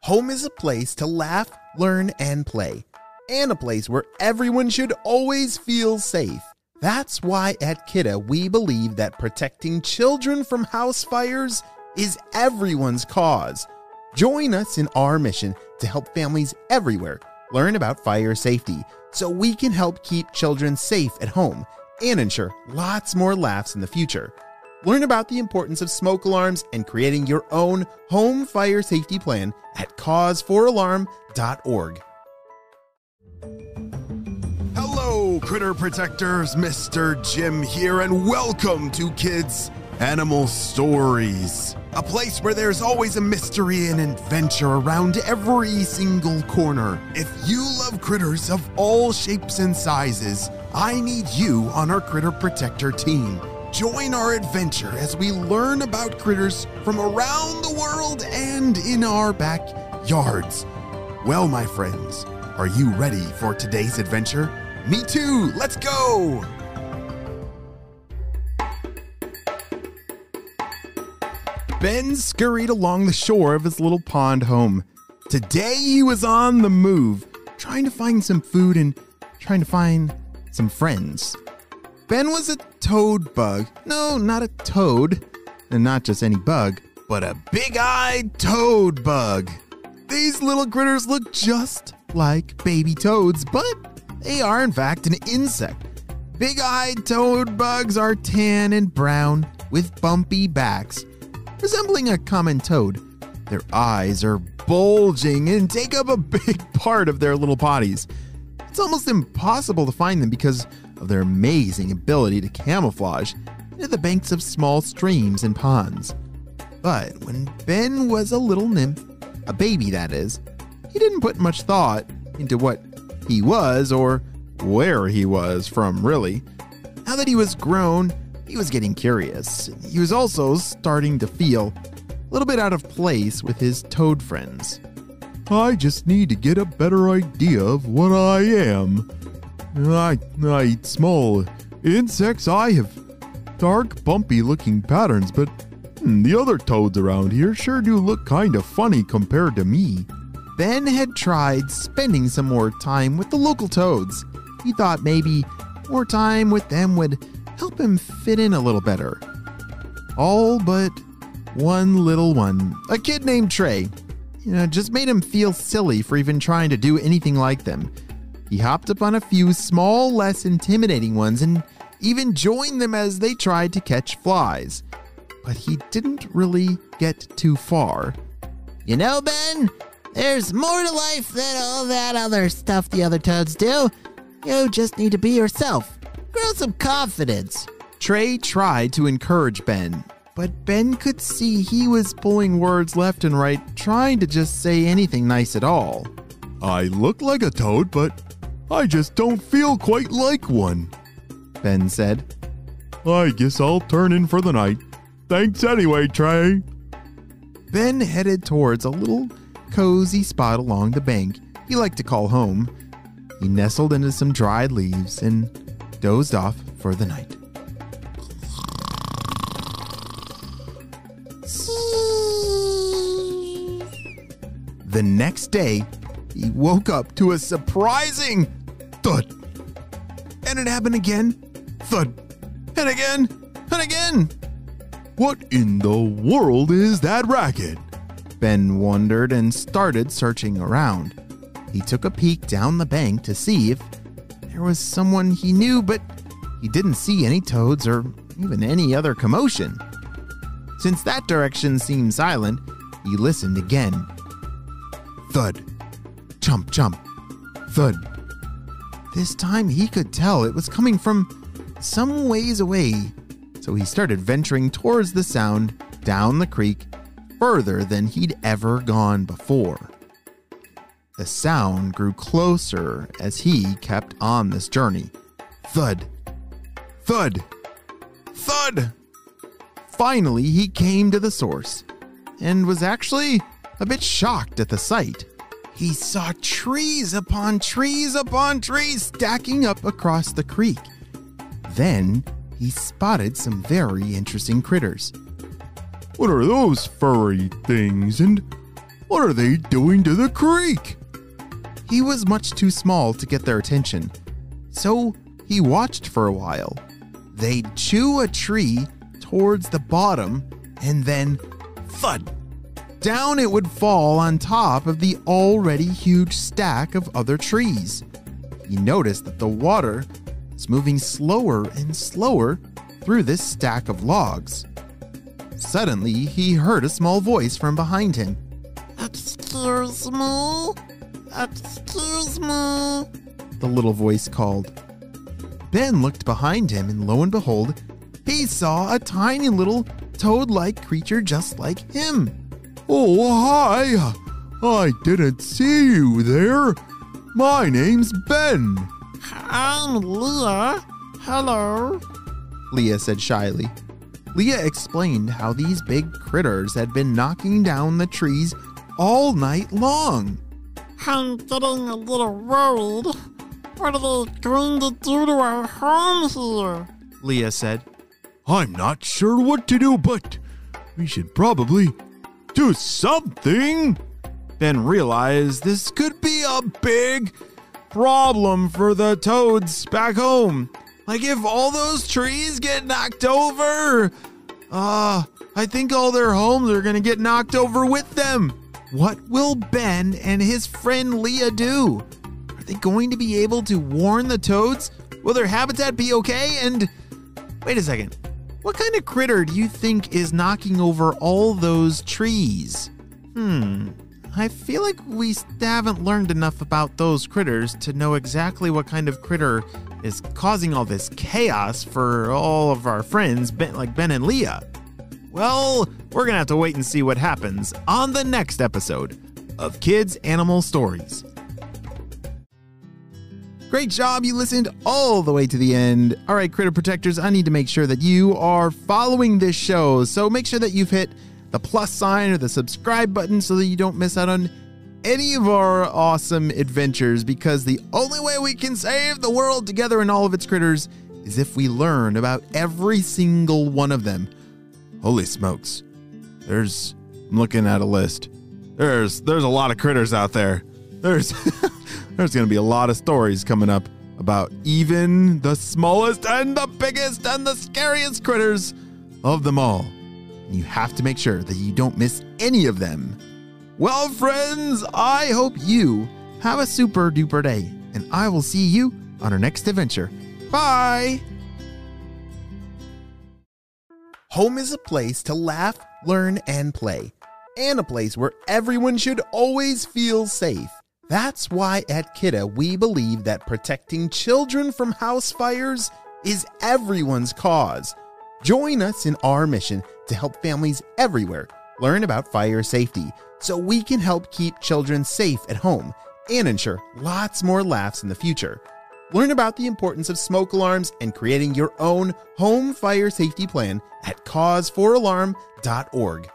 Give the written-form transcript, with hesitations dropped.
Home is a place to laugh, learn, and play, and a place where everyone should always feel safe. That's why at Kidda we believe that protecting children from house fires is everyone's cause. Join us in our mission to help families everywhere learn about fire safety so we can help keep children safe at home and ensure lots more laughs in the future. Learn about the importance of smoke alarms and creating your own home fire safety plan at cause4alarm.org. Hello, critter protectors. Mr. Jim here, and welcome to Kids Animal Stories, a place where there's always a mystery and adventure around every single corner. If you love critters of all shapes and sizes, I need you on our Critter Protector team. Join our adventure as we learn about critters from around the world and in our backyards. Well, my friends, are you ready for today's adventure? Me too! Let's go! Ben scurried along the shore of his little pond home. Today he was on the move, trying to find some food and trying to find some friends. Ben was a toad bug. No, not a toad. And not just any bug, but a big-eyed toad bug. These little critters look just like baby toads, but they are in fact an insect. Big-eyed toad bugs are tan and brown with bumpy backs, resembling a common toad. Their eyes are bulging and take up a big part of their little bodies. It's almost impossible to find them because of their amazing ability to camouflage into the banks of small streams and ponds. But when Ben was a little nymph, a baby that is, he didn't put much thought into what he was or where he was from, really. Now that he was grown, he was getting curious. He was also starting to feel a little bit out of place with his toad friends. I just need to get a better idea of what I am. I eat small insects. I have dark, bumpy-looking patterns, but the other toads around here sure do look kind of funny compared to me. Ben had tried spending some more time with the local toads. He thought maybe more time with them would help him fit in a little better. All but one little one, a kid named Trey, just made him feel silly for even trying to do anything like them. He hopped up on a few small, less intimidating ones and even joined them as they tried to catch flies. But he didn't really get too far. You know, Ben, there's more to life than all that other stuff the other toads do. You just need to be yourself. Grow some confidence. Trey tried to encourage Ben, but Ben could see he was pulling words left and right, trying to just say anything nice at all. I look like a toad, but I just don't feel quite like one, Ben said. I guess I'll turn in for the night. Thanks anyway, Trey. Ben headed towards a little cozy spot along the bank he liked to call home. He nestled into some dried leaves and dozed off for the night. The next day, he woke up to a surprising thud. And it happened again. Thud. And again. And again. What in the world is that racket? Ben wondered and started searching around. He took a peek down the bank to see if there was someone he knew, but he didn't see any toads or even any other commotion. Since that direction seemed silent, he listened again. Thud. Chomp, chomp. Thud. This time he could tell it was coming from some ways away, so he started venturing towards the sound down the creek further than he'd ever gone before. The sound grew closer as he kept on this journey. Thud. Thud. Thud! Finally, he came to the source and was actually a bit shocked at the sight. He saw trees upon trees upon trees stacking up across the creek. Then he spotted some very interesting critters. What are those furry things? And What are they doing to the creek? He was much too small to get their attention, so he watched for a while. They'd chew a tree towards the bottom, and then thud! Down it would fall on top of the already huge stack of other trees. He noticed that the water was moving slower and slower through this stack of logs. Suddenly, he heard a small voice from behind him. Excuse me? Excuse me? The little voice called. Ben looked behind him, and lo and behold, he saw a tiny little toad-like creature just like him. Oh, hi! I didn't see you there. My name's Ben. I'm Leah. Hello. Leah said shyly. Leah explained how these big critters had been knocking down the trees all night long. I'm getting a little worried. What are they going to do to our home here? Leah said. I'm not sure what to do, but we should probably do something. Ben realized this could be a big problem for the toads back home. Like if all those trees get knocked over, I think all their homes are going to get knocked over with them. What will Ben and his friend Leah do? Are they going to be able to warn the toads? Will their habitat be okay? And wait a second. What kind of critter do you think is knocking over all those trees? I feel like we haven't learned enough about those critters to know exactly what kind of critter is causing all this chaos for all of our friends, like Ben and Leah. Well, we're going to have to wait and see what happens on the next episode of Kids Animal Stories. Great job, you listened all the way to the end. All right, Critter Protectors, I need to make sure that you are following this show. So make sure that you've hit the plus sign or the subscribe button so that you don't miss out on any of our awesome adventures, because the only way we can save the world together and all of its critters is if we learn about every single one of them. Holy smokes. I'm looking at a list. There's a lot of critters out there. There's going to be a lot of stories coming up about even the smallest and the biggest and the scariest critters of them all. And you have to make sure that you don't miss any of them. Well, friends, I hope you have a super duper day, and I will see you on our next adventure. Bye! Home is a place to laugh, learn, and play, and a place where everyone should always feel safe. That's why at Kidda we believe that protecting children from house fires is everyone's cause. Join us in our mission to help families everywhere learn about fire safety so we can help keep children safe at home and ensure lots more laughs in the future. Learn about the importance of smoke alarms and creating your own home fire safety plan at cause4alarm.org.